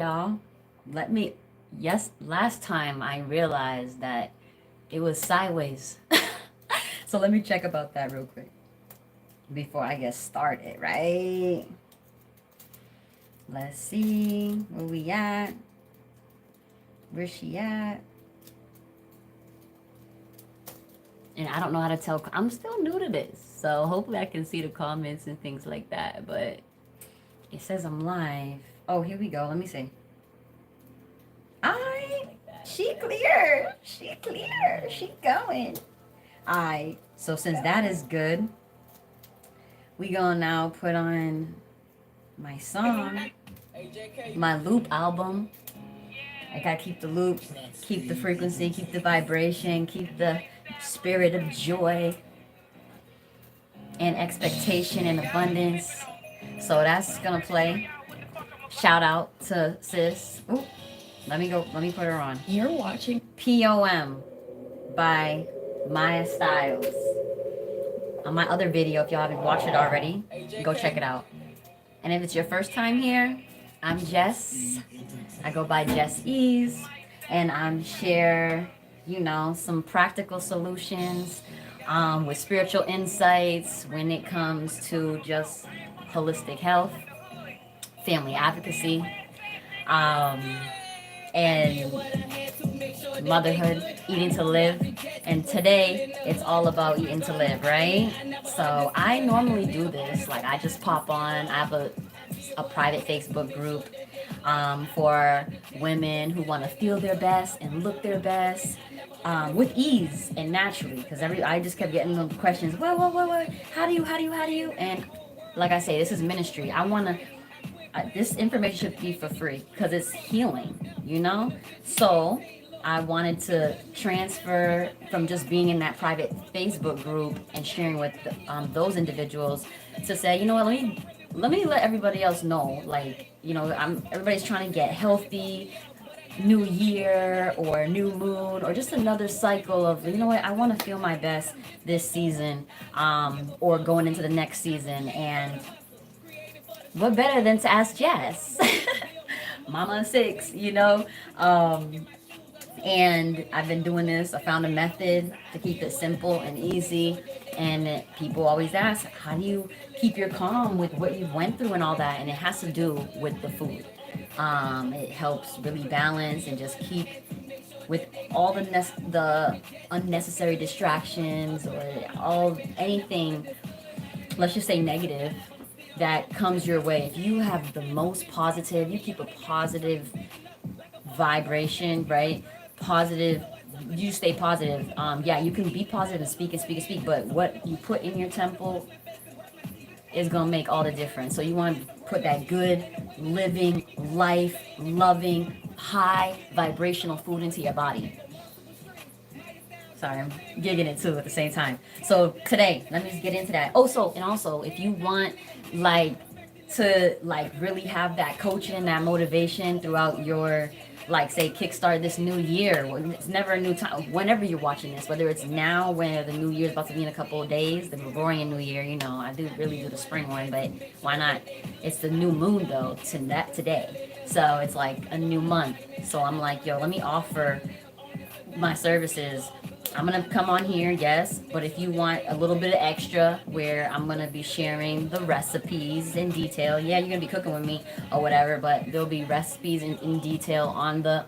y'all. Let me, yes, last time I realized that it was sideways. So let me check about that real quick before I get started, right? Let's see where we at. Where's she at? And I don't know how to tell. I'm still new to this, so hopefully I can see the comments and things like that. But it says I'm live. Oh, here we go. Let me see. I she clear. She clear. She going. I so since that is good, we gonna now put on my song, my loop album. I gotta keep the loop, keep the frequency, keep the vibration, keep the spirit of joy and expectation and abundance. So that's gonna play. Shout out to sis. Ooh, let me put her on. You're watching POM by Maya Styles. On my other video, if y'all haven't watched it already, go check it out. And if it's your first time here, I'm Jess. I go by Jess Ease, and I'm share, some practical solutions with spiritual insights when it comes to just holistic health, family advocacy, um, and motherhood, eating to live. And today it's all about eating to live, right? So I normally do this. Like I just pop on. I have a private Facebook group for women who want to feel their best and look their best. With ease and naturally, because I just kept getting the questions. What? How do you? And like I say, this is ministry. I want to this information should be for free because it's healing. So I wanted to transfer from just being in that private Facebook group and sharing with those individuals to say, you know what, let me let everybody else know, like, everybody's trying to get healthy, new year or new moon or just another cycle of, you know what, I want to feel my best this season, or going into the next season. And what better than to ask Jess, Mama of Six. And I've been doing this. I found a method to keep it simple and easy. And people always ask, how do you keep your calm with what you've went through and all that? And it has to do with the food. It helps really balance and just keep with all the unnecessary distractions or anything, let's just say negative, that comes your way. If you have the most positive, you keep a positive vibration, right? Positive, you stay positive. Yeah, you can be positive and speak, but what you put in your temple is gonna make all the difference. So you want to put that good, living, life, loving, high vibrational food into your body. Sorry, I'm gigging it too at the same time. So today, let me just get into that. Also, if you want like to really have that coaching and that motivation throughout your, like, say, kickstart this new year. It's never a new time. Whenever you're watching this, whether it's now, when the new year is about to be in a couple of days, the Gregorian New Year. I do really do the spring one, but why not? It's the new moon though. Today, so it's like a new month. So I'm like, yo, let me offer my services. I'm gonna come on here, yes, but if you want a little bit of extra, where I'm gonna be sharing the recipes in detail, yeah, you're gonna be cooking with me or whatever, but there'll be recipes in detail on the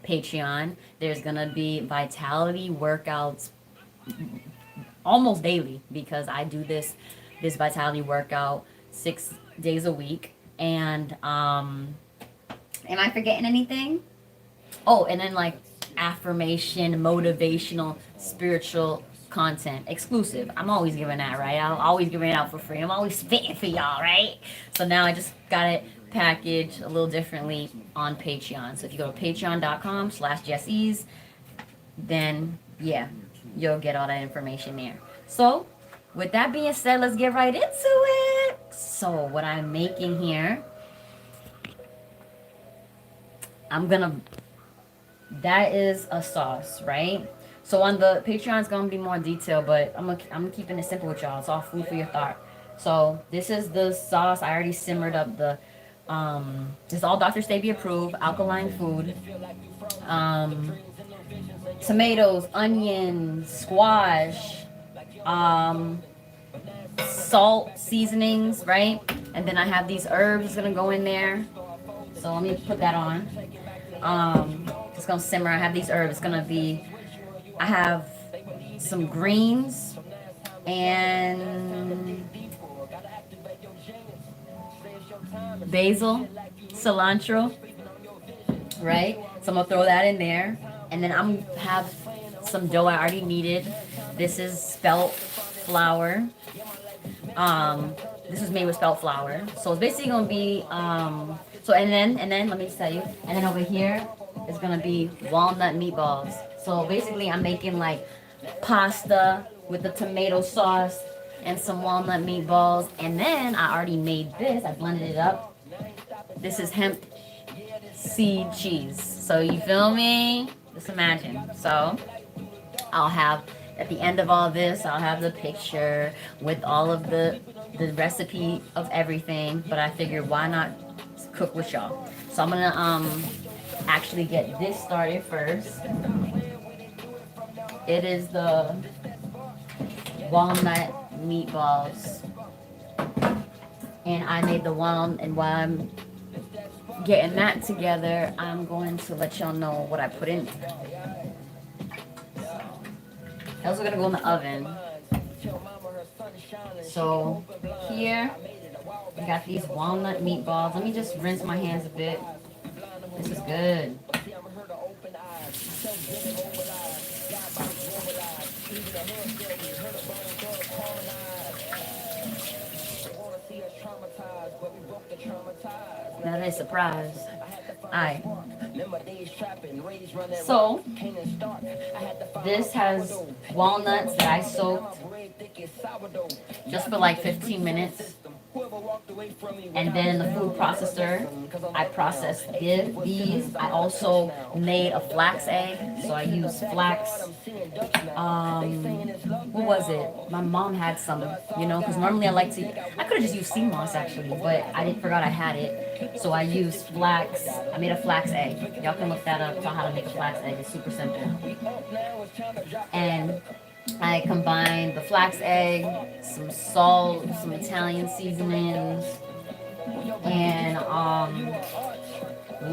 Patreon. There's gonna be vitality workouts almost daily, because I do this vitality workout 6 days a week. And am I forgetting anything? Oh, and then like affirmation, motivational, spiritual content, exclusive. I'm always giving that, right? I'll always giving it out for free. I'm always spitting for y'all, right? So now I just got it packaged a little differently on Patreon. So if you go to patreon.com/jessees, then yeah, you'll get all that information there. So with that being said, let's get right into it. So what I'm making here, that is a sauce, right? So on the Patreon, it's gonna be more detailed, but I'm keeping it simple with y'all. It's all food for your thought. So this is the sauce. I already simmered up the This is all Dr. Staby approved, alkaline food. Tomatoes, onions, squash, salt, seasonings, right? And then I have these herbs gonna go in there. So let me put that on. It's gonna simmer. I have these herbs. It's gonna be, I have some greens and basil, cilantro, right? So I'm gonna throw that in there, and then I'm have some dough I already kneaded. This is spelt flour. This is made with spelt flour. So it's basically gonna be so and then let me just tell you. And then over here is gonna be walnut meatballs. So basically I'm making like pasta with the tomato sauce and some walnut meatballs. And then I already made this. I blended it up. This is hemp seed cheese. So you feel me? Just imagine. So I'll have at the end of all this, I'll have the picture with all of the recipe of everything. But I figured why not cook with y'all? So I'm gonna actually get this started first. It is the walnut meatballs, and I made the one. And while I'm getting that together, I'm going to let y'all know what I put in. Those are gonna go in the oven. So here we got these walnut meatballs. Let me just rinse my hands a bit. This is good. Now they surprised. Alright. So this has walnuts that I soaked just for like 15 minutes. And then in the food processor, I processed these. I also made a flax egg, so I used flax. What was it? My mom had some, you know, because normally I like to. I could have just used sea moss actually, but I forgot I had it, so I used flax. I made a flax egg. Y'all can look that up. How to make a flax egg. It's super simple. And I combined the flax egg, some salt, some Italian seasonings, and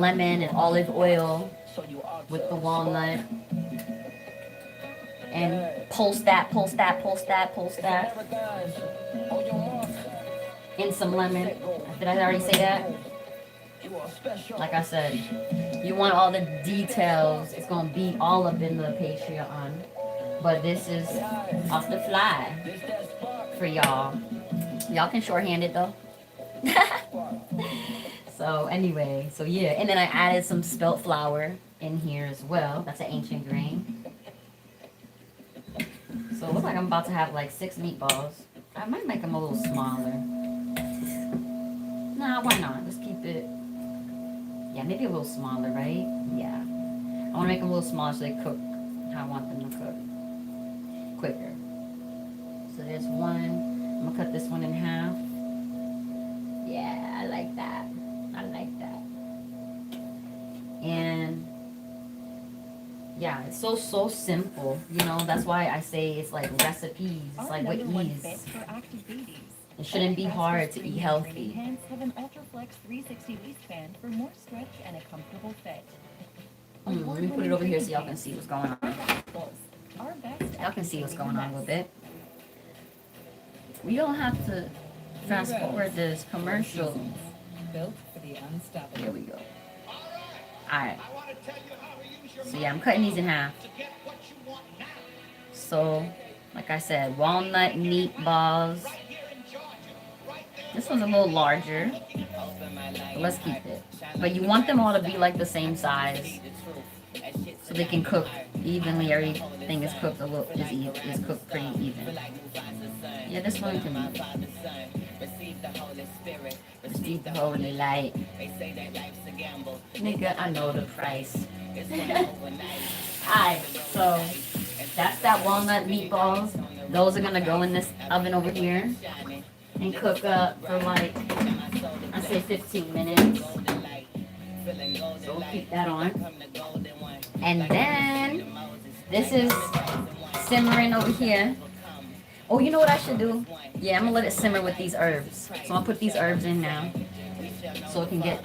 lemon and olive oil with the walnut. And pulse that. In some lemon. Did I already say that? Like I said, you want all the details. It's going to be all up in the Patreon. But this is off the fly for y'all. Y'all can shorthand it though. So anyway, so yeah. And then I added some spelt flour in here as well. That's an ancient grain. So it looks like I'm about to have like 6 meatballs. I might make them a little smaller. Nah, why not? Let's keep it. Yeah, maybe a little smaller, right? Yeah. I want to make them a little smaller so they cook how I want them to cook. Quicker. So there's one. I'm gonna cut this one in half. Yeah, I like that. And yeah, it's so simple. You know, that's why I say it's like recipes. It's like with ease. It shouldn't be hard to eat healthy. Pants have an Ultraflex 360 waistband for more stretch and a comfortable fit. Let me put it over here so y'all can see what's going on. Y'all can see what's going on a little bit. We don't have to fast forward this commercial. Built for the unstoppable. Here we go. Alright. So yeah, I'm cutting these in half. So, like I said, walnut meatballs. This one's a little larger. But let's keep it. But you want them all to be like the same size. So they can cook evenly. Everything is cooked is cooked pretty even. Yeah, this one can receive the holy light. Nigga, I know the price. Alright, so that's that walnut meatballs. Those are gonna go in this oven over here and cook up for like, I say 15 minutes. So we'll keep that on. And then this is simmering over here. Oh, you know what I should do? Yeah, I'm gonna let it simmer with these herbs. So I'll put these herbs in now so it can get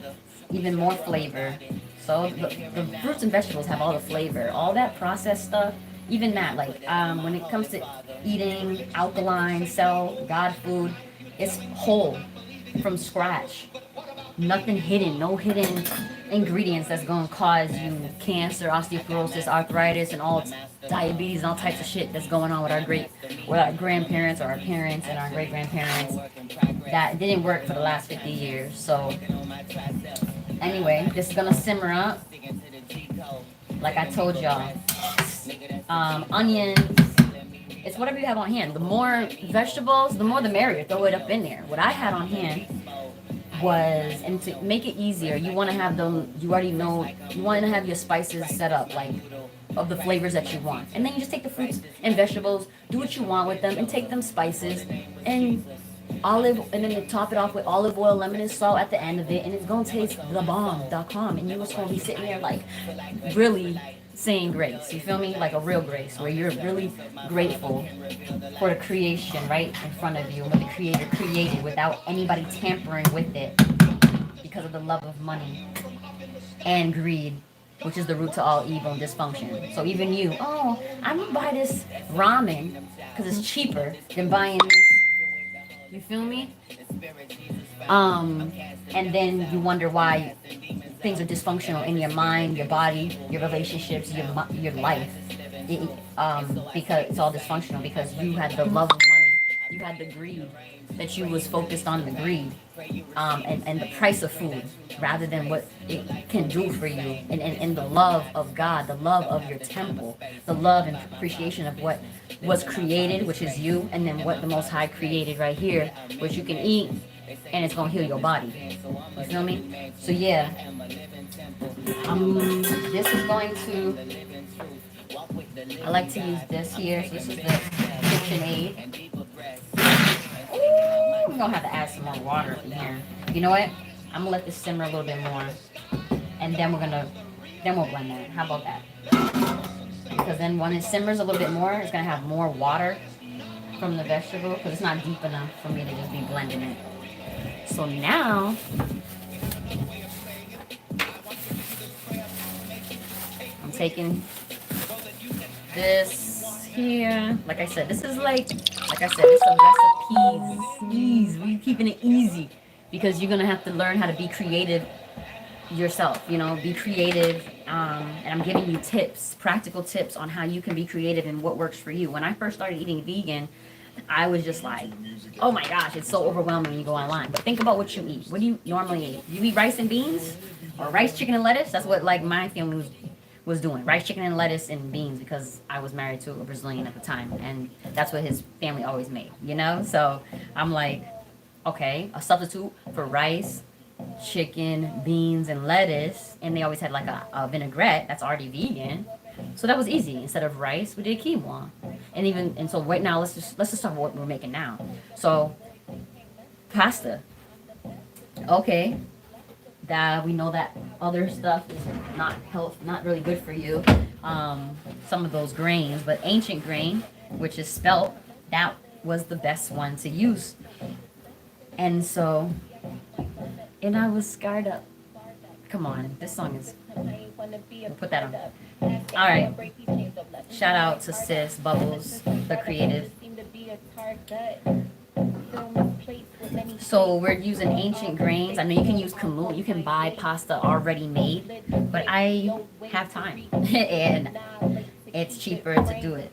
even more flavor. So the fruits and vegetables have all the flavor. All that processed stuff, even that, like when it comes to eating alkaline, cell, God food, it's whole from scratch. Nothing hidden, no hidden ingredients that's going to cause you cancer, osteoporosis, arthritis, and all diabetes and all types of shit that's going on with our grandparents or our parents and our great grandparents. That didn't work for the last 50 years. So anyway, this is gonna simmer up. Like I told y'all, onions. It's whatever you have on hand. The more vegetables, the more the merrier. Throw it up in there. What I had on hand was, and to make it easier, you want to have them, you already know, you want to have your spices set up, like, of the flavors that you want. And then you just take the fruits and vegetables, do what you want with them, and take them spices, and then you top it off with olive oil, lemon, and salt at the end of it, and it's going to taste the bomb.com. And you're just going to be sitting there, like, really saying grace. You feel me? Like a real grace, where you're really grateful for the creation right in front of you, what the Creator created without anybody tampering with it because of the love of money and greed, which is the root to all evil and dysfunction. So even you, oh, I'm gonna buy this ramen because it's cheaper than buying this. You feel me? And then you wonder why things are dysfunctional in your mind, your body, your relationships, your life. Because it's all dysfunctional because you had the love of money, you had the greed, that you was focused on the greed, and the price of food rather than what it can do for you, and the love of God, the love of your temple, the love and appreciation of what was created, which is you, and then what the Most High created right here, which you can eat, and it's gonna heal your body. You feel me? So yeah, this is going to. I like to use this here. So this is the KitchenAid. Ooh, we're gonna have to add some more water in here. You know what? I'm gonna let this simmer a little bit more, and then we'll blend that. How about that? Because then when it simmers a little bit more, it's gonna have more water from the vegetable because it's not deep enough for me to just be blending it. So now I'm taking this here. Like I said, this is this is recipes. Ease. We're keeping it easy because you're gonna have to learn how to be creative yourself. You know, be creative. And I'm giving you tips, practical tips on how you can be creative and what works for you. When I first started eating vegan, I was just like, oh my gosh, it's so overwhelming when you go online. But think about what you eat. What do you normally eat? You eat rice and beans? Or rice, chicken, and lettuce? That's what like my family was doing. Rice, chicken, and lettuce and beans because I was married to a Brazilian at the time. And that's what his family always made, you know? So I'm like, okay, a substitute for rice, chicken, beans, and lettuce. And they always had like a vinaigrette that's already vegan. So that was easy. Instead of rice, we did quinoa. And so right now, let's just talk about what we're making now. So pasta. Okay. That we know that other stuff is not really good for you. Some of those grains, but ancient grain, which is spelt, that was the best one to use. And so, and I was scarred up. Come on, this song is. We'll put that on. All right. Shout out to Sis Bubbles, the creative. So we're using ancient grains. I know you can use kamut. You can buy pasta already made, but I have time and it's cheaper to do it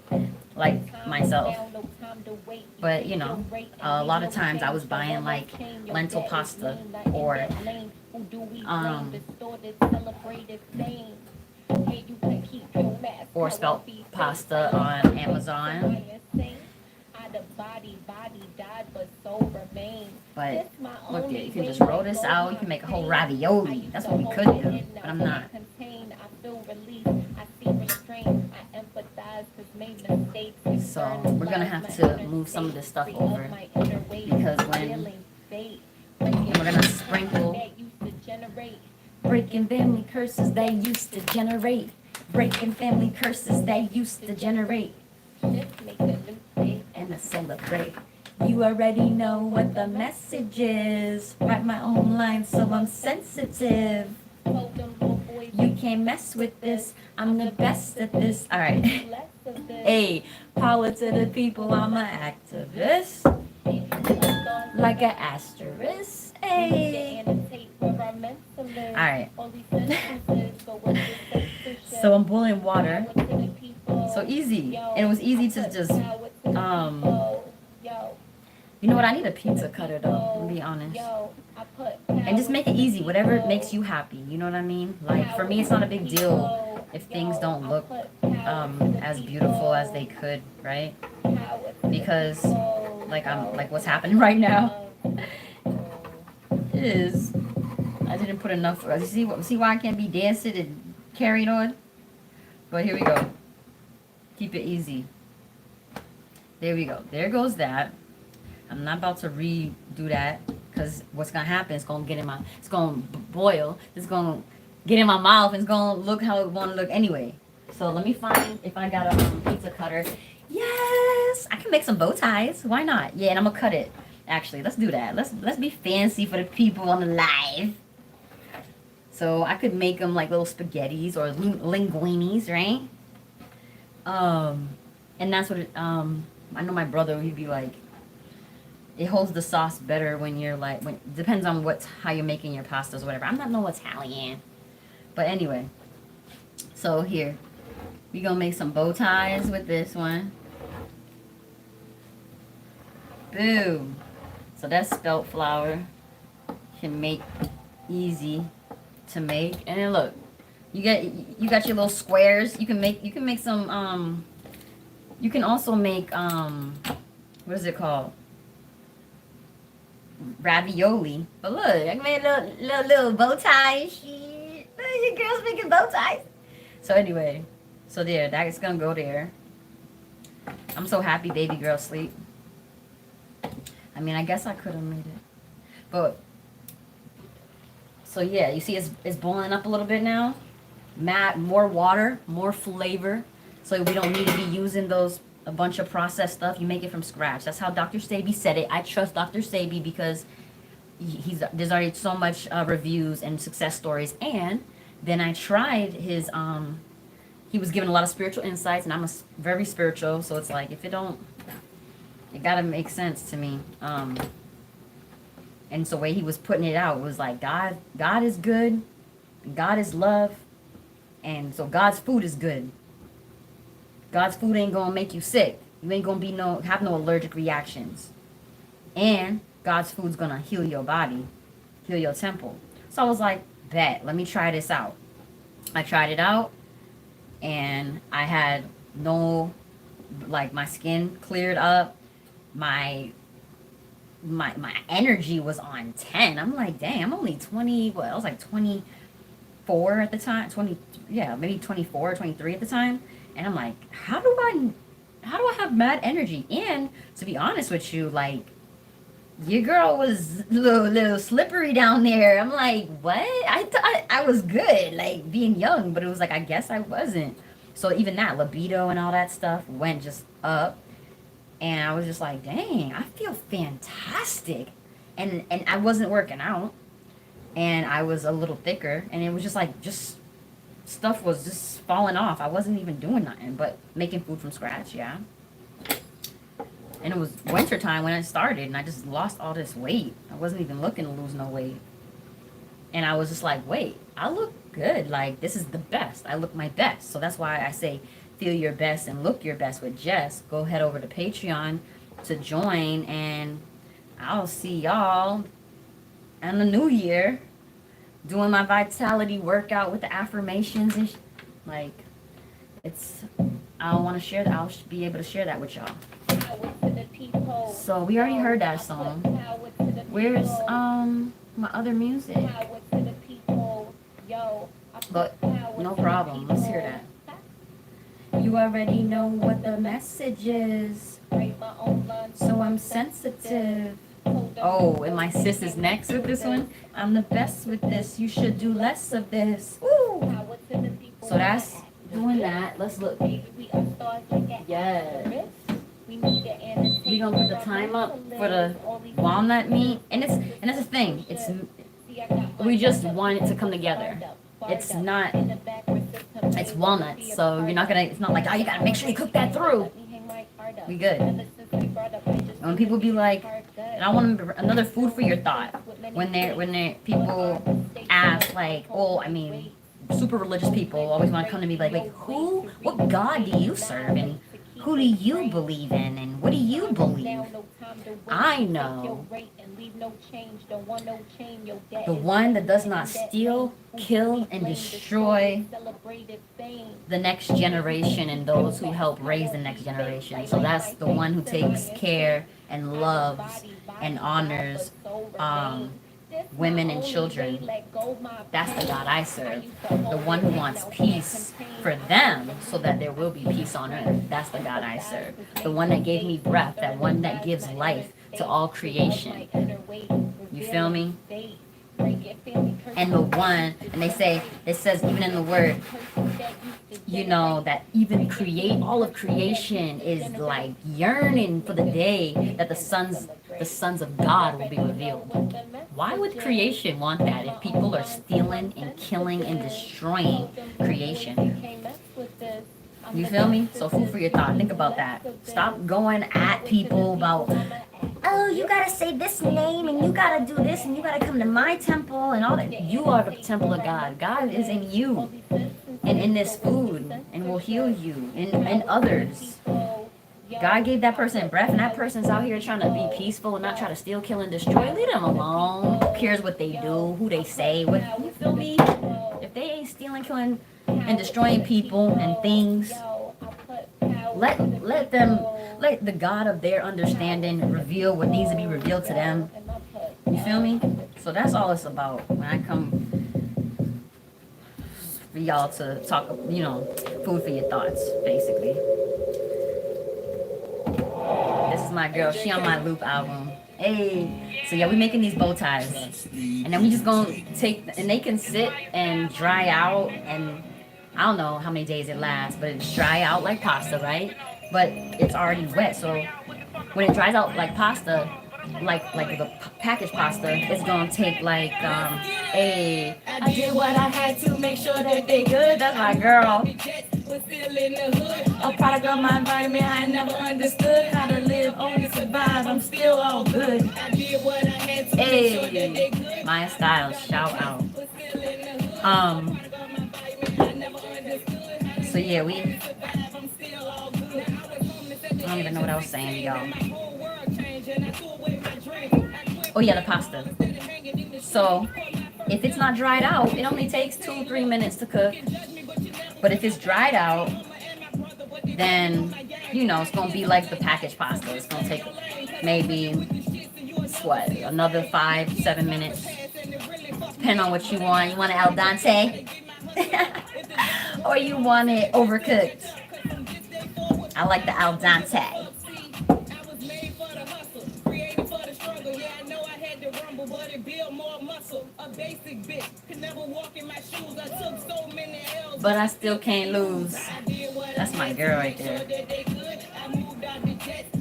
like myself. But you know, a lot of times I was buying like lentil pasta or spelt pasta on Amazon. But look, you can just roll this out. You can make a whole ravioli. That's what we could do, but I'm not. So we're gonna have to move some of this stuff over because when we're gonna sprinkle breaking family curses they used to generate. Breaking family curses they used to generate. Shift, make a new day. And to celebrate. You already know what the message is. Write my own lines so I'm sensitive. Told them little boys, You can't mess with this. I'm the best at this. All right. less of this. Hey, power to the people. I'm an activist. Like an asterisk. Hey. Alright. So I'm boiling water. So easy. And it was easy to just, you know what? I need a pizza cutter though, to be honest. And just make it easy, whatever makes you happy. You know what I mean? Like for me, it's not a big deal if things don't look as beautiful as they could, right? Because like what's happening right now is I didn't put enough. See why I can't be dancing and carried on? But here we go. Keep it easy. There we go. There goes that. I'm not about to redo that because what's gonna happen is gonna get in my. It's gonna boil. It's gonna get in my mouth. And it's gonna look how it wanna look anyway. So let me find if I got a pizza cutter. Yes, I can make some bow ties. Why not? Yeah, and I'm gonna cut it. Actually, let's do that. Let's be fancy for the people on the live. So I could make them like little spaghettis or linguinis, right? And that's what it, I know my brother, he'd be like, it holds the sauce better when you're like, depends on how you're making your pastas or whatever. I'm not no Italian. But anyway, so here, we gonna make some bow ties with this one. Boom. So that's spelt flour. Can make easy to make. And then look, you got your little squares. You can make some you can also make what is it called? Ravioli. But look, I made a little bow tie. Shit. Look, your girl's making bow ties. So anyway, so there, that's gonna go there. I'm so happy baby girl sleep. I mean, I guess I could have made it. But, so yeah, you see it's boiling up a little bit now. More water, more flavor. So we don't need to be using a bunch of processed stuff. You make it from scratch. That's how Dr. Sabi said it. I trust Dr. Sabi because there's already so much reviews and success stories. And then I tried his, he was giving a lot of spiritual insights, and I'm very spiritual. So it's like, if it don't, it gotta make sense to me. And so the way he was putting it out was like, God is good, God is love, and so God's food is good. God's food ain't gonna make you sick. You ain't gonna have no allergic reactions. And God's food's gonna heal your body, heal your temple. So I was like, bet, let me try this out. I tried it out, and I had my skin cleared up. My energy was on 10. I'm like, dang, I'm only 20. Well, I was like 24 at the time. Maybe 24 or 23 at the time. And I'm like, how do I have mad energy? And to be honest with you, like, your girl was a little slippery down there. I'm like, what? I thought I was good, like being young, but it was like, I guess I wasn't. So even that libido and all that stuff went just up. And I was just like, dang, I feel fantastic. And I wasn't working out. And I was a little thicker. And it was just like, stuff was just falling off. I wasn't even doing nothing but making food from scratch, yeah. And it was winter time when I started. And I just lost all this weight. I wasn't even looking to lose no weight. And I was just like, wait, I look good. Like, this is the best. I look my best. So that's why I say, feel your best and look your best with Jess. Go head over to Patreon to join, and I'll see y'all in the new year doing my vitality workout with the affirmations and I want to share that. I'll be able to share that with y'all. So we already heard that song. Where's my other music? But no problem. Let's hear that. You already know what the message is. So I'm sensitive. Oh, and my sis is next with this one. I'm the best with this. You should do less of this. Woo! So that's doing that. Let's look. Yes. We gonna put the time up for the walnut meat, and it's a thing. We just want it to come together. It's not. It's walnuts, so you're not gonna. It's not like, oh, you gotta make sure you cook that through. We good. When people be like, and I want another food for your thought. When people ask like, oh, I mean, super religious people always want to come to me like, what God do you serve, and who do you believe in, and what do you believe? I know the one that does not steal, kill, and destroy the next generation and those who help raise the next generation. So that's the one who takes care and loves and honors women and children. That's the God I serve. The one who wants peace for them so that there will be peace on earth. That's the God I serve. The one that gave me breath, that one that gives life to all creation. You feel me? And the one, and it says even in the word, you know, that even all of creation is like yearning for the day that the sons of God will be revealed. Why would creation want that if people are stealing and killing and destroying creation? You feel me? So food for your thought. Think about that. Stop going at people about, oh, you gotta say this name and you gotta do this and you gotta come to my temple and all that. You are the temple of God. God is in you and in this food and will heal you and others. God gave that person breath, and that person's out here trying to be peaceful and not try to steal, kill, and destroy. Leave them alone. Who cares what they do, who they say? What, you feel me? If they ain't stealing, killing, and destroying people and things, let the God of their understanding reveal what needs to be revealed to them. You feel me? So that's all it's about when I come for y'all to talk, food for your thoughts, basically. This is my girl. She on my Loop album. Hey. So yeah, we making these bow ties. And then we just gonna and they can sit and dry out, and I don't know how many days it lasts, but it's dry out like pasta, right? But it's already wet, so when it dries out like pasta, like the packaged pasta, it's gonna take like I did what I had to make sure that they good. That's my girl. A product of my environment. I never understood how to live, only survive. I'm still all good. Hey, Maya Styles, shout out. So yeah, I don't even know what I was saying to y'all. Oh yeah, the pasta. So if it's not dried out, it only takes 2-3 minutes to cook. But if it's dried out, then it's gonna be like the packaged pasta. It's gonna take maybe another 5-7 minutes, depending on what you want. You want it al dente, or you want it overcooked? I like the al dente. But I still can't lose. That's my girl right there.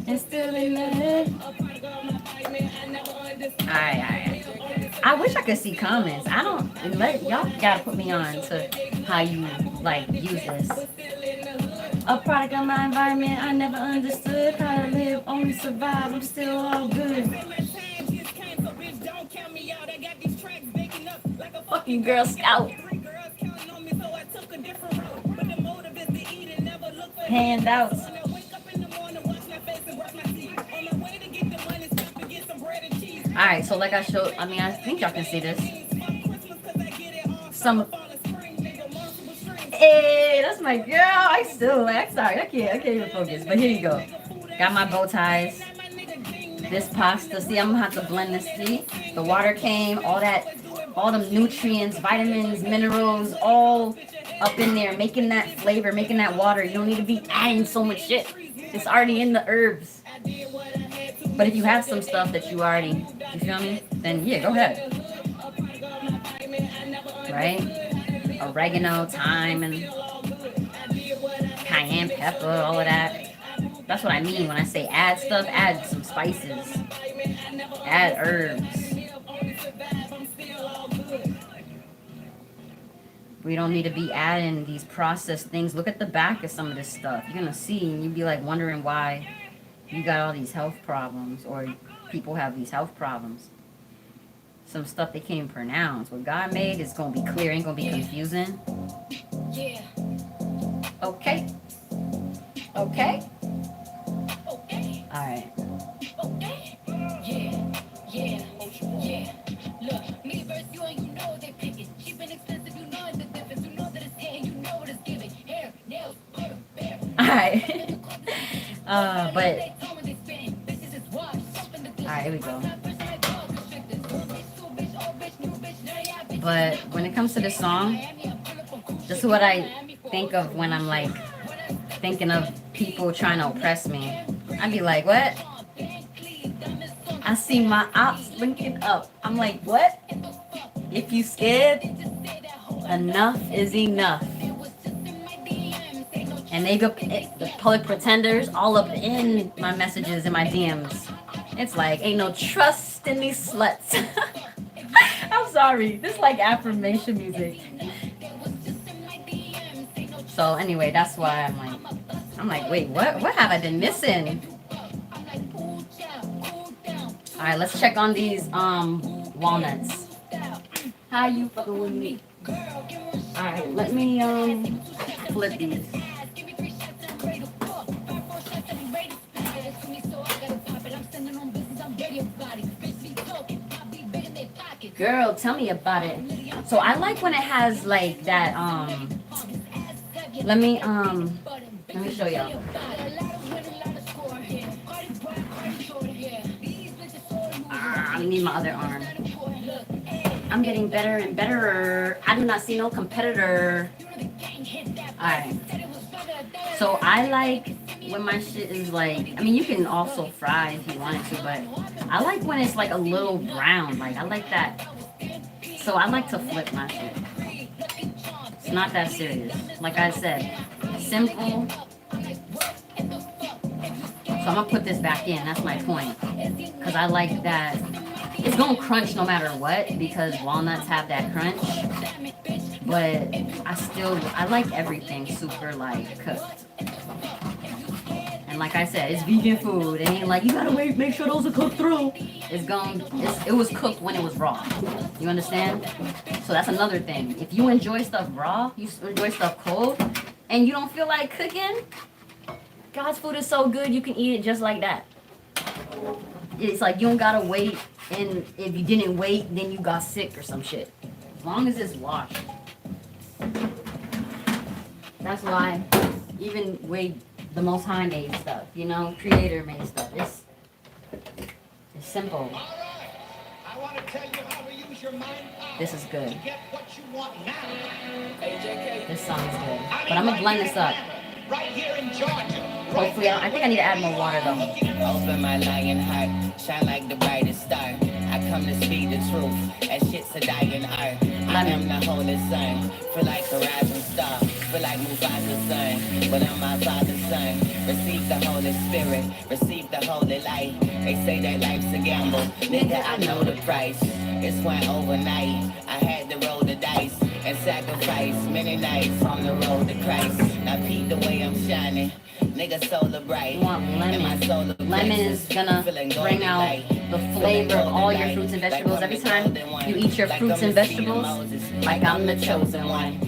It's still in the head. Alright. I wish I could see comments. I don't. Y'all gotta put me on to how you use this. A product of my environment. I never understood how to live, only survive. I'm still all good. Fucking Girl Scout. Handouts. Alright, so like I showed, I think y'all can see this. Hey, that's my girl. Sorry, I can't even focus. But here you go. Got my bow ties. This pasta. See, I'm gonna have to blend this. See, the water came, all the nutrients, vitamins, minerals, all up in there, making that flavor, making that water. You don't need to be adding so much shit. It's already in the herbs. But if you have some stuff that you already, you feel me? Then yeah, go ahead. Right? Oregano, thyme, and cayenne pepper, all of that. That's what I mean when I say add stuff. Add some spices. Add herbs. We don't need to be adding these processed things. Look at the back of some of this stuff. You're gonna see, and you'd be like wondering why you got all these health problems, or people have these health problems. Some stuff they can't even pronounce. What God made is gonna be clear, ain't gonna be confusing. Yeah. Okay. Okay. Okay. All right. Okay. Yeah. Yeah. Yeah. Look, me versus you, and you know they pick it. Cheap and expensive, you know the difference. You know that it's here, you know what it's giving. Hair, nails, butter, bear. All right. But. All right, here we go. But when it comes to this song, this is what I think of when I'm like thinking of people trying to oppress me. I'd be like, what? I see my ops linking up. I'm like, what? If you scared, enough is enough. And they go, the public pretenders all up in my messages and my DMs. It's like, ain't no trust in these sluts. I'm sorry. This is like affirmation music. So anyway, that's why I'm like, wait, what have I been missing? All right, let's check on these walnuts. How you fucking with me? All right, let me flip these. Girl, tell me about it. So I like when it has like that let me show y'all. I need my other arm. I'm getting better and better. I do not see no competitor. Alright. So I like when my shit is like, I mean you can also fry if you wanted to, but I like when it's like a little brown. Like I like that. So I like to flip my shit. It's not that serious. Like I said, simple. So I'm gonna put this back in. That's my point. Because I like that. It's gonna crunch no matter what because walnuts have that crunch. But I like everything super like cooked. And like I said, it's vegan food. It ain't like you gotta wait, make sure those are cooked through. It was cooked when it was raw. You understand? So that's another thing. If you enjoy stuff raw, you enjoy stuff cold, and you don't feel like cooking, God's food is so good you can eat it just like that. It's like you don't gotta wait, and if you didn't wait, then you got sick or some shit. As long as it's washed. That's why even with the Most High made stuff, you know, Creator made stuff. It's simple. I want to tell you how to use your mind. This is good. Get what you want now. This song is good. But I'm gonna blend this up. Right here in Georgia. Hopefully, I think I need to add more water though. Open my lion heart, shine like the brightest star. I come to speak the truth, as shit's a dying art. I am the holy sun, feel like a rising star. Feel like Mufasa's son, but I'm my father's son. Receive the Holy Spirit, receive the holy light. They say that life's a gamble, nigga, I know the price. It's went overnight, I had to roll the dice and sacrifice many nights on the road to Christ. Now peep the way I'm shining, nigga solar bright. You want lemon. Lemon is gonna bring out the flavor of all your fruits and vegetables. Every time you eat your fruits and vegetables, like I'm the chosen one.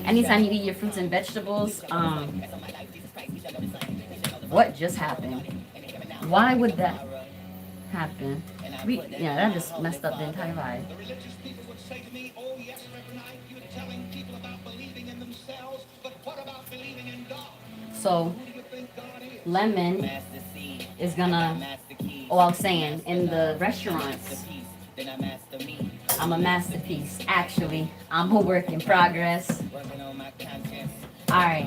Anytime you eat your fruits and vegetables, what just happened? Why would that happen? That just messed up the entire vibe. So, lemon is gonna, I was saying, in the restaurants, I'm a masterpiece. Actually, I'm a work in progress. Alright,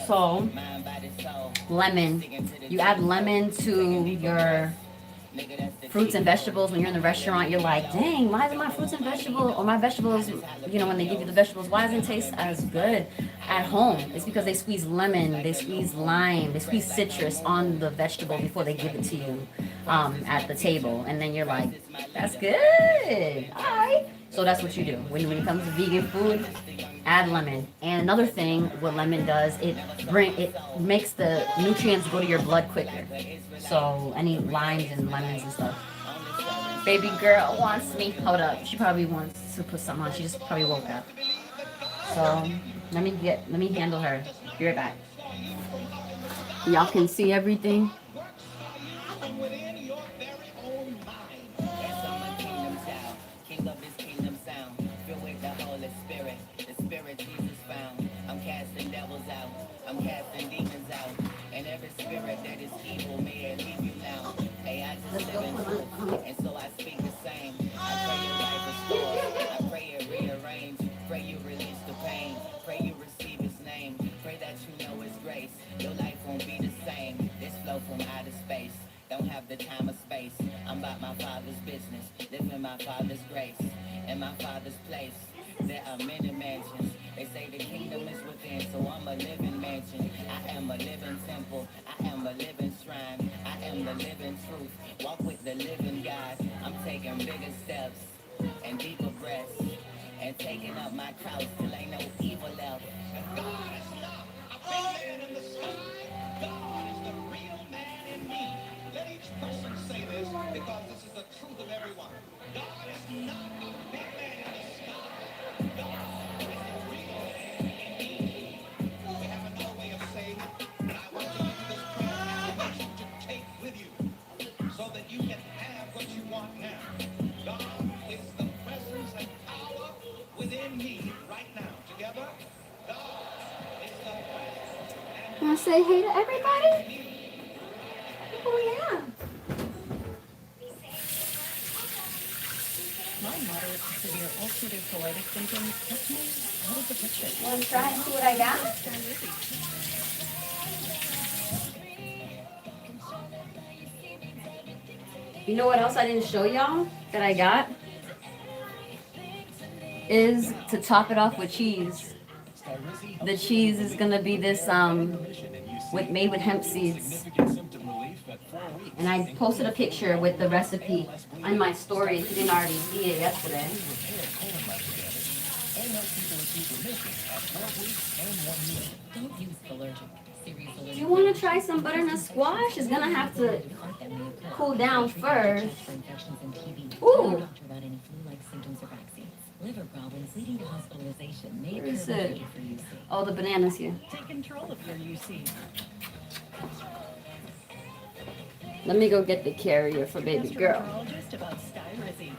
so lemon. You add lemon to your fruits and vegetables. When you're in the restaurant, you're like, dang, why isn't my fruits and vegetables, or my vegetables, you know, when they give you the vegetables, why doesn't it taste as good at home? It's because they squeeze lemon, they squeeze lime, they squeeze citrus on the vegetable before they give it to you at the table. And then you're like, that's good. All right. So that's what you do. When it comes to vegan food, add lemon. And another thing what lemon does, it makes the nutrients go to your blood quicker. So any limes and lemons and stuff. Baby girl wants me. Hold up. She probably wants to put something on. She just probably woke up. So let me handle her. Be right back. Y'all can see everything. And so I speak the same. I pray your life restores. I pray it rearrange. Pray you release the pain. Pray you receive his name. Pray that you know his grace. Your life won't be the same. This flow from outer space. Don't have the time or space. I'm about my father's business. Living my father's grace. In my father's place. There are many mansions. They say the kingdom is within, so I'm a living mansion. I am a living temple. I am a living shrine. I am the living truth. Walk with the living God. I'm taking bigger steps and deeper breaths and taking up my cross till ain't no evil left. And God is not a big man in the sky. God is the real man in me. Let each person say this because this is the truth of everyone. God is not a big man in the sky. God is the real man in me. We have another way of saying it, but I want to give you this prayer affirmation to take with you so that you can have what you want now. God is the presence and power within me right now. Together, God is the presence and Want to say hey to everybody? Oh yeah. My moderate to severe ulcerative colitis symptoms kept me out of the picture. Want to try and see what I got? You know what else I didn't show y'all that I got? Is to top it off with cheese. The cheese is gonna be this made with hemp seeds. And I posted a picture with the recipe on my story if you didn't already see it yesterday. Don't use allergic. Do you want to try some butternut squash? It's gonna have to cool down first. Ooh. Liver problems leading to hospitalization may Where is occur it? for UC. Oh, the banana's here. Take control of your UC. Let me go get the carrier for baby girl. Gastroenterologist about Skyrizi.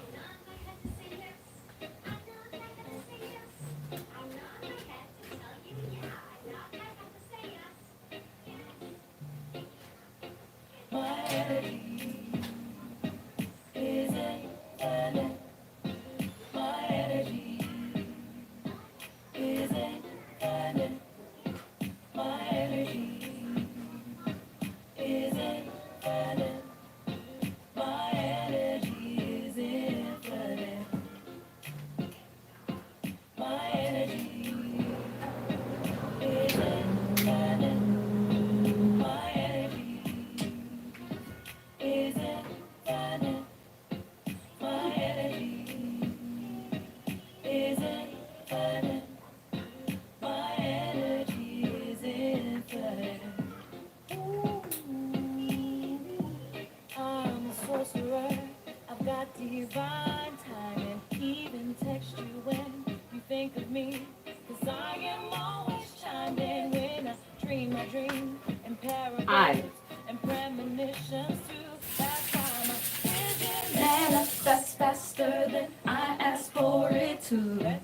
Divine time and even text you when you think of me. 'Cause I am always chimed in when I dream my dream and parables and premonitions too. That's why my vision manifests faster than I ask for it to.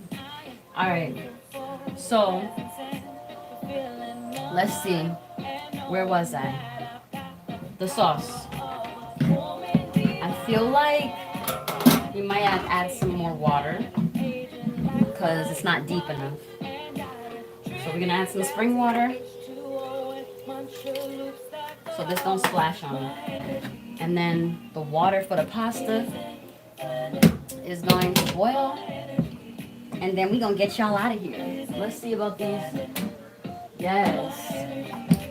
Alright, so let's see. Where was I? The sauce. I feel like you might have to add some more water because it's not deep enough. So we're gonna add some spring water so this don't splash on me. And then the water for the pasta is going to boil. And then we're going to get y'all out of here. Let's see about these. Yes.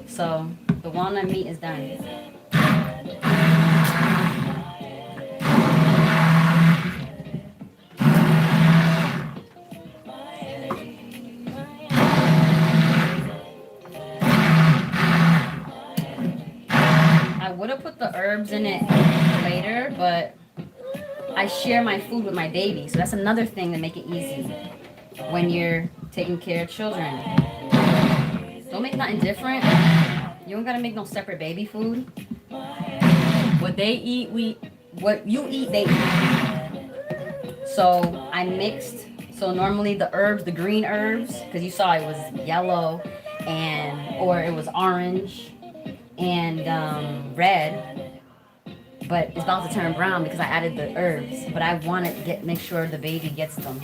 So the walnut meat is done. I would have put the herbs in it later, but I share my food with my baby. So that's another thing to make it easy when you're taking care of children. Don't make nothing different. You don't gotta make no separate baby food. What they eat, what you eat, they eat. So I mixed. So normally the herbs, the green herbs, because you saw it was yellow or it was orange and red, but it's about to turn brown because I added the herbs. But I want to make sure the baby gets them.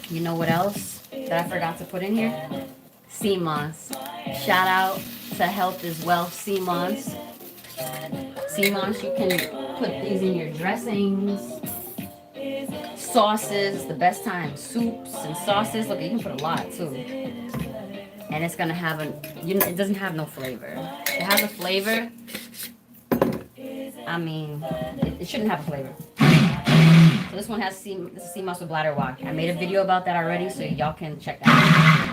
You know what else that I forgot to put in here? Sea moss. Shout out to Health is Wealth sea moss. Sea moss, you can put these in your dressings, sauces, the best time, soups and sauces. Look, you can put a lot too. And it's gonna have it doesn't have no flavor. It has a flavor. I mean, it shouldn't have a flavor. So this one has this is sea moss with bladder walk. I made a video about that already, so y'all can check that out.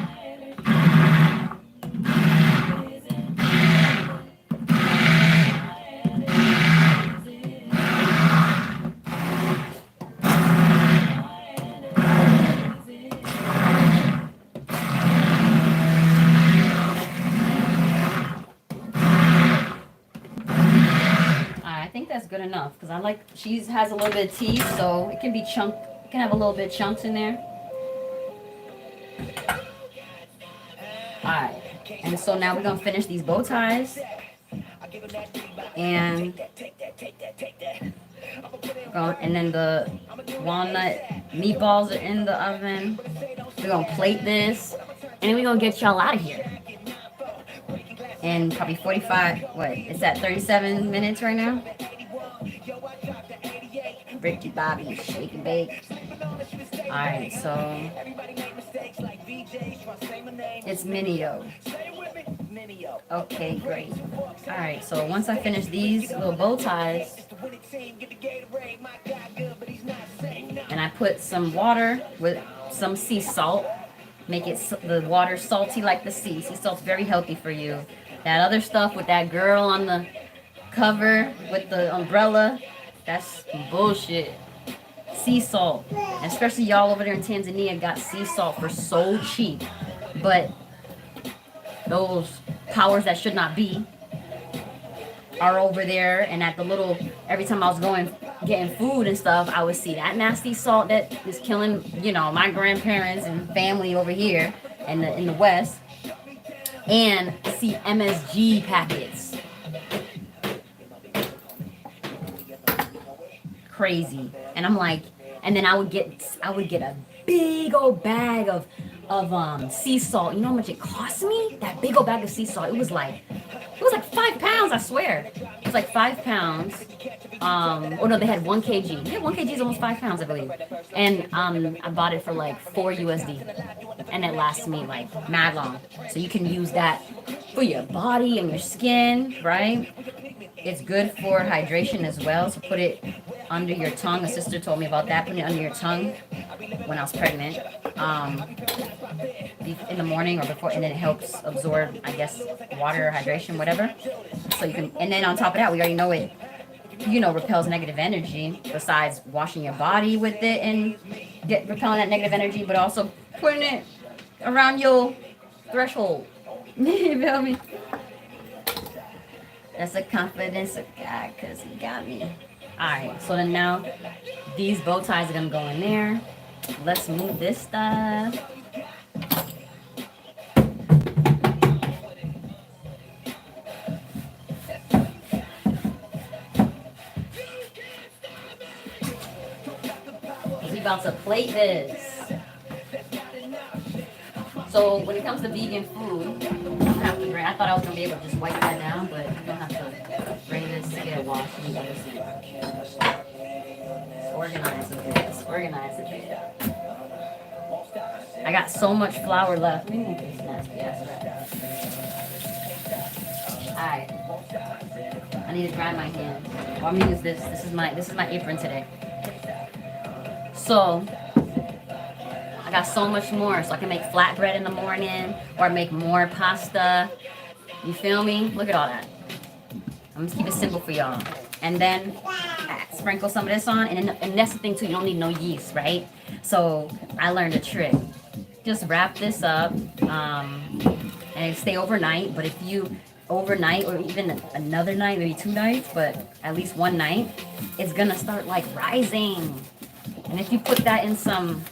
That's good enough because I like cheese has a little bit of teeth, so it can be chunk. It can have a little bit of chunks in there. All right, and so now we're gonna finish these bow ties, and then the walnut meatballs are in the oven. We're gonna plate this, and we're gonna get y'all out of here. And probably 45. What? It's at 37 minutes right now. Ricky Bobby, shake and bake. Alright, so it's Minio. Okay, great. Alright, so once I finish these little bow ties, and I put some water with some sea salt, make it the water salty like the sea. Sea salt's very healthy for you. That other stuff with that girl on the cover with the umbrella, that's bullshit. Sea salt, especially y'all over there in Tanzania, got sea salt for so cheap. But those powers that should not be are over there, and at the little, every time I was getting food and stuff, I would see that nasty salt that is killing, my grandparents and family over here in the West, and see MSG packets. Crazy. And I'm like, and then I would get a big old bag of sea salt. You know how much it cost me? That big old bag of sea salt. It was like 5 pounds, I swear. It was like 5 pounds. Oh no, they had 1 kg. Yeah, 1 kg is almost 5 pounds, I believe. And I bought it for like 4 USD. And it lasts me like mad long. So you can use that for your body and your skin, right? It's good for hydration as well. So put it under your tongue. A sister told me about that. Putting it under your tongue when I was pregnant. In the morning or before, and then it helps absorb, I guess, water or hydration, whatever. So you can, and then on top of that, we already know it, repels negative energy. Besides washing your body with it and repelling that negative energy, but also putting it around your threshold. You feel me? That's the confidence of God, because He got me. Alright, so then now these bow ties are gonna go in there. Let's move this stuff. We about to plate this. So when it comes to vegan food, you don't have to. I thought I was gonna be able to just wipe that down, but you don't have to. bring this to get washed and goes in. Organize a bit. Let's organize a bit. I got so much flour left. Let me move this nasty ass wrap. Alright. I need to dry my hands. Well, I'm gonna use this. This is my apron today. So I got so much more. So I can make flatbread in the morning or make more pasta. You feel me? Look at all that. I'm just keep it simple for y'all. And then sprinkle some of this on. And that's the thing too. You don't need no yeast, right? So I learned a trick. Just wrap this up and stay overnight. But if you overnight or even another night, maybe 2 nights, but at least 1 night, it's gonna start like rising. And if you put that in some,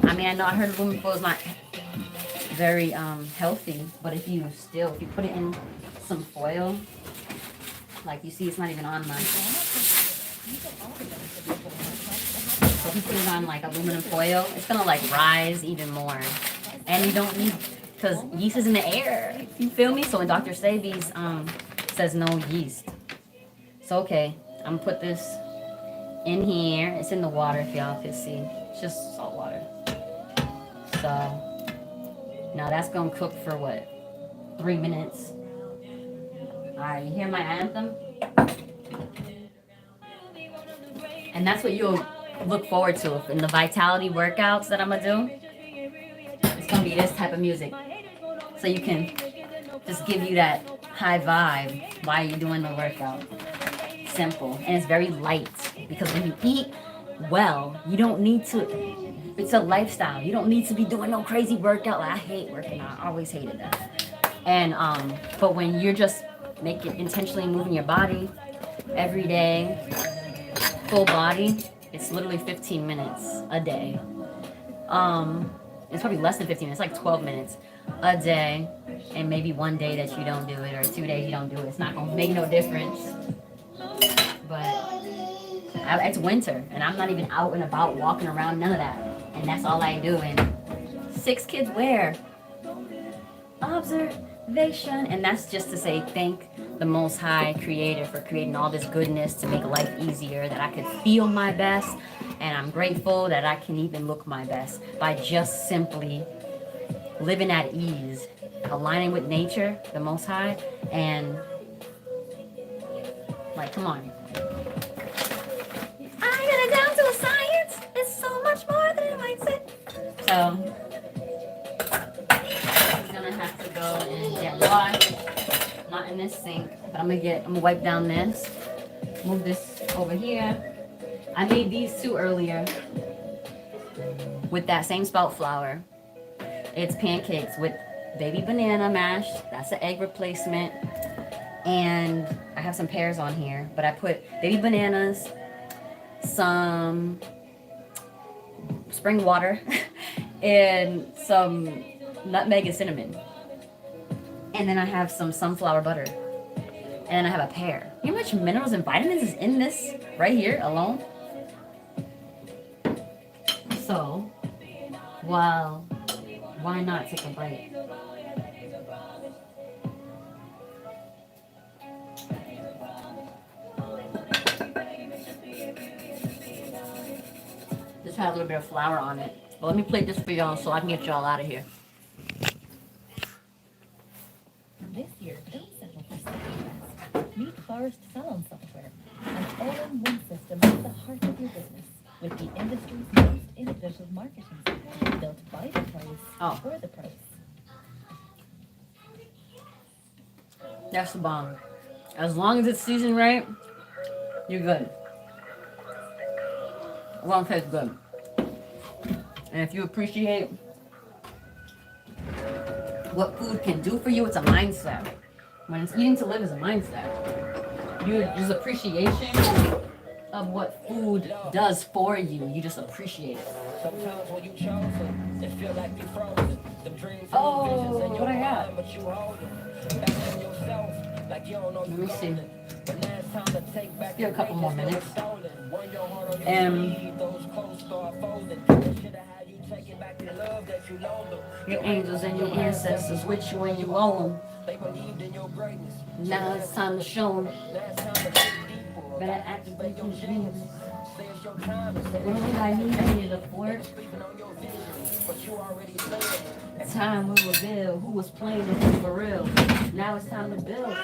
I mean, I know I heard aluminum foil is not very healthy, but if you put it in some foil, like you see, it's not even on mine. So if you put it on like aluminum foil, it's gonna like rise even more. And you don't need, because yeast is in the air. You feel me? So in Dr. Sebi's says no yeast. So okay, I'm gonna put this in here. It's in the water if y'all can see. It's just salt water. So now that's gonna cook for what? 3 minutes. Alright, you hear my anthem? And that's what you'll look forward to in the vitality workouts that I'm gonna do. It's gonna be this type of music. So you can just give you that high vibe while you're doing the workout. Simple. And it's very light. Because when you eat well, you don't need to, it's a lifestyle. You don't need to be doing no crazy workout. Like, I hate working out. I always hated that. And but when you're just intentionally moving your body every day, full body, it's literally 15 minutes a day. It's probably less than 15 minutes, like 12 minutes a day. And maybe 1 day that you don't do it, or 2 days you don't do it. It's not gonna make no difference. But it's winter, and I'm not even out and about walking around, none of that. And that's all I do. And 6 kids where? Observation. And that's just to say thank the Most High Creator for creating all this goodness to make life easier, that I could feel my best. And I'm grateful that I can even look my best by just simply living at ease, aligning with nature, the Most High, and like, come on. I got it down to a science. It's so much more than it might say. So I'm gonna have to go and get washed. Not in this sink, but I'm gonna wipe down this. Move this over here. I made these 2 earlier with that same spelt flour. It's pancakes with baby banana mash. That's an egg replacement. And I have some pears on here, but I put baby bananas, some spring water, and some nutmeg and cinnamon. And then I have some sunflower butter. And then I have a pear. You know how much minerals and vitamins is in this right here alone? So, well, why not take a bite? Just had a little bit of flour on it. But let me plate this for y'all so I can get y'all out of here. This year, don't settle for second best. Meet Forest Salon Software, an all-in-one system at the heart of your business, with the industry's most innovative marketing software built by the price for the price. That's the bomb. As long as it's seasoned right, you're good. It won't taste good. And if you appreciate what food can do for you, it's a mindset. When it's eating to live is a mindset. There's appreciation of what food does for you. You just appreciate it. Sometimes when you chose it feel like you frozen. The dreams Oh, and what I got? but you hold them. Back in yourself, like you don't know Let me see. But now it's time to take back. Give a couple more minutes. Your angels and your ancestors with you when you own them. Now it's time to show them. Better activate your dreams. What I need to afford? Time we reveal who was playing this for real. Now it's time to build.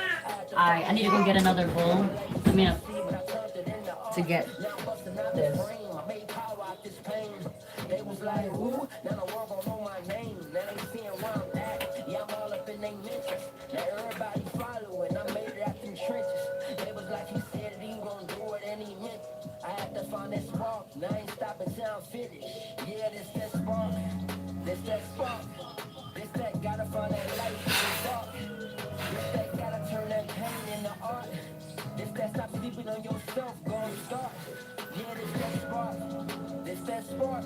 Alright, I need to go get another bowl. I mean, to get this. They was like, who? Now the world gon' know my name. Now they seeing where I'm at. Yeah, I'm all up in they mentions. Now everybody following. I made it out them trenches. They was like, he said he gon' do it and he meant it. I had to find that spark. Now I ain't stopping till I'm finished. Yeah, this that spark. This that spark. This that gotta find that light in the dark. This that gotta turn that pain into art. This that stop sleeping on yourself. Gon' start. Yeah, this that spark. This that spark.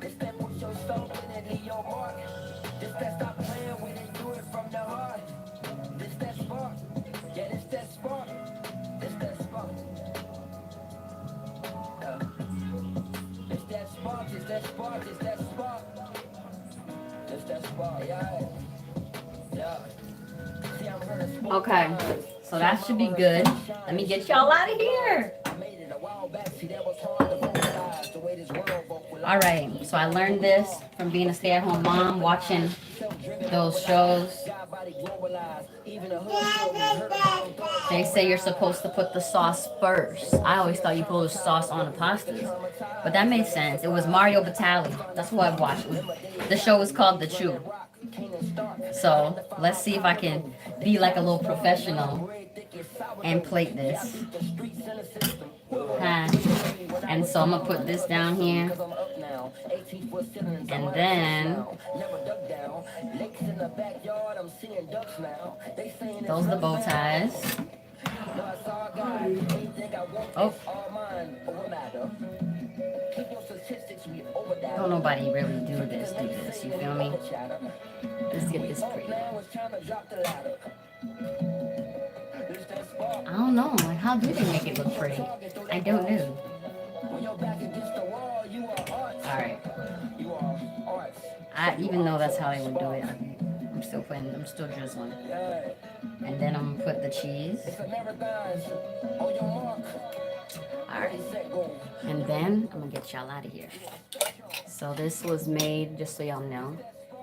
This that put your soul in it, leave your mark. This that stop playing with it, do it from the heart. This that spark. Yeah, this that spark. This that spark. This that spark. This that spark. This that spark. This that spark. Yeah. Yeah. See, I'm gonna spark. Okay, so that should be good. Let me get y'all out of here. Alright, so I learned this from being a stay-at-home mom, watching those shows. They say you're supposed to put the sauce first. I always thought you put the sauce on the pastas, but that made sense. It was Mario Batali. That's who I watched. The show was called The Chew. So let's see if I can be like a little professional and plate this. And so I'm gonna put this down here, and then those are the bow ties. Oh, don't nobody really do this, you feel me? Let's get this pretty. I don't know, like, how do they make it look pretty? I don't know. Alright. Even though that's how they would do it, I'm still drizzling. And then I'm gonna put the cheese. Alright. And then I'm gonna get y'all out of here. So this was made, just so y'all know,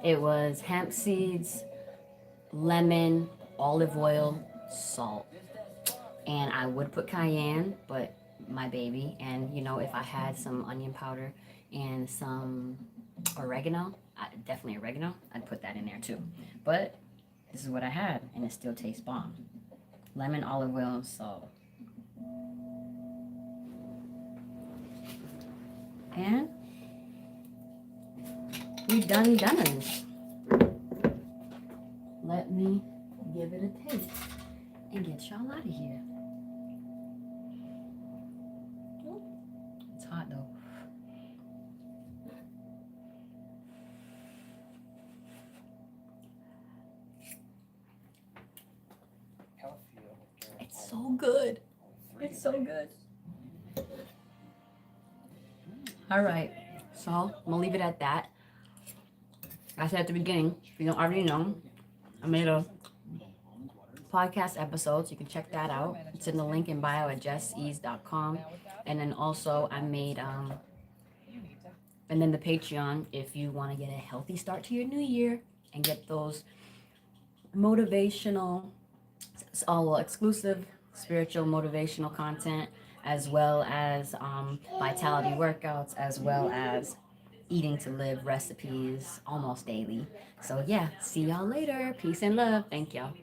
it was hemp seeds, lemon, olive oil, salt. And I would put cayenne, but my baby, and you know, if I had some onion powder and some oregano, definitely oregano, I'd put that in there too. But this is what I had, and it still tastes bomb. Lemon, olive oil, salt. And we done. Let me give it a taste and get y'all out of here. It's hot though. It's so good. It's so good. All right, so I'm gonna leave it at that. I said at the beginning, if you don't already know, I made a podcast episode, so you can check that out. It's in the link in bio at jessease.com. And then also I made and then the Patreon if you want to get a healthy start to your new year and get those motivational, exclusive spiritual motivational content, as well as vitality workouts, as well as eating to live recipes almost daily. So yeah, see y'all later. Peace and love. Thank y'all.